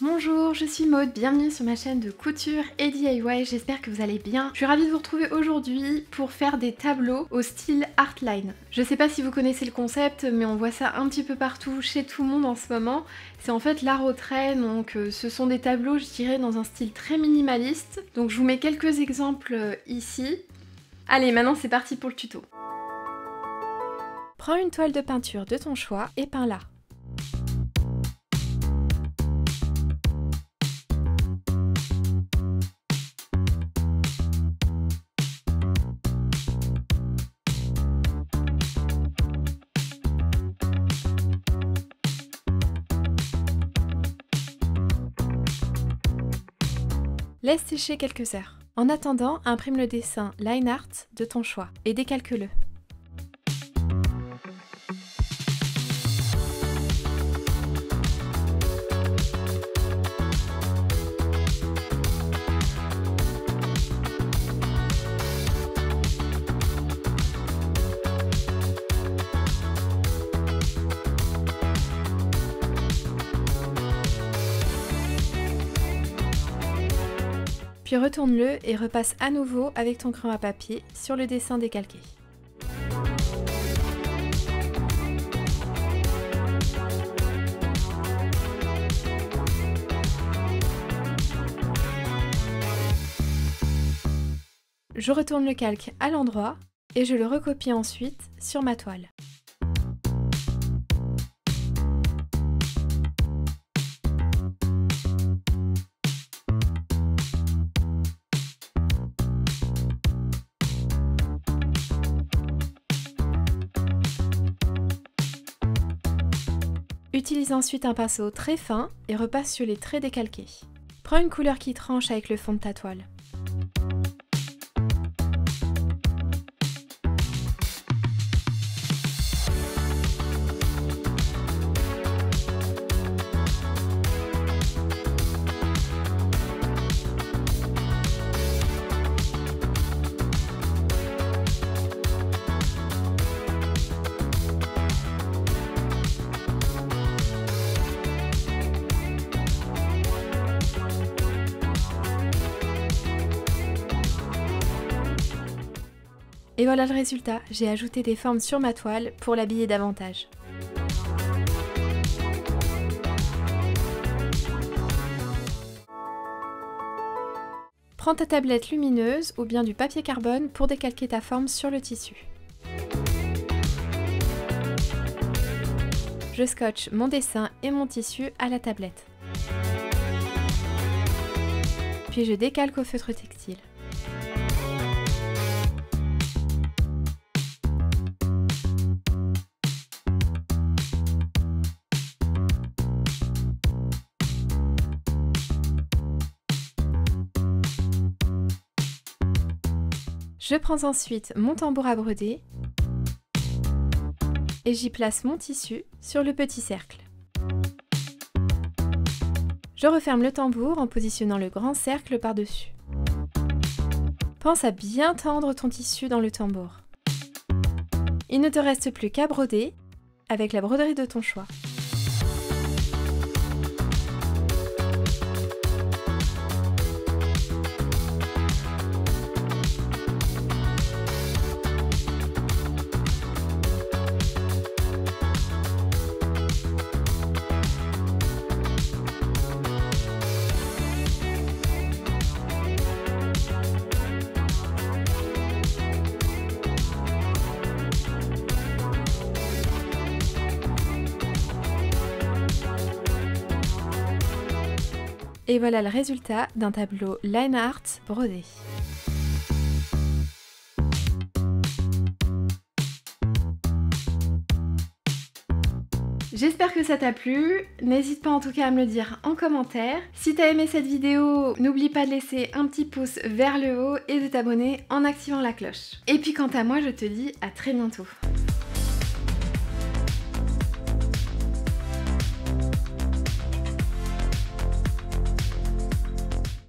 Bonjour, je suis Maud, bienvenue sur ma chaîne de couture et DIY, j'espère que vous allez bien. Je suis ravie de vous retrouver aujourd'hui pour faire des tableaux au style Artline. Je sais pas si vous connaissez le concept, mais on voit ça un petit peu partout, chez tout le monde en ce moment. C'est en fait l'art au trait, donc ce sont des tableaux, je dirais, dans un style très minimaliste. Donc je vous mets quelques exemples ici. Allez, maintenant c'est parti pour le tuto. Prends une toile de peinture de ton choix et peins-la. Laisse sécher quelques heures. En attendant, imprime le dessin Line Art de ton choix et décalque-le. Puis retourne-le et repasse à nouveau avec ton crayon à papier sur le dessin décalqué. Je retourne le calque à l'endroit et je le recopie ensuite sur ma toile. Utilise ensuite un pinceau très fin et repasse sur les traits décalqués. Prends une couleur qui tranche avec le fond de ta toile. Et voilà le résultat, j'ai ajouté des formes sur ma toile pour l'habiller davantage. Prends ta tablette lumineuse ou bien du papier carbone pour décalquer ta forme sur le tissu. Je scotche mon dessin et mon tissu à la tablette. Puis je décalque au feutre textile. Je prends ensuite mon tambour à broder et j'y place mon tissu sur le petit cercle. Je referme le tambour en positionnant le grand cercle par-dessus. Pense à bien tendre ton tissu dans le tambour. Il ne te reste plus qu'à broder avec la broderie de ton choix. Et voilà le résultat d'un tableau Line Art brodé. J'espère que ça t'a plu, n'hésite pas en tout cas à me le dire en commentaire. Si t'as aimé cette vidéo, n'oublie pas de laisser un petit pouce vers le haut et de t'abonner en activant la cloche. Et puis quant à moi, je te dis à très bientôt.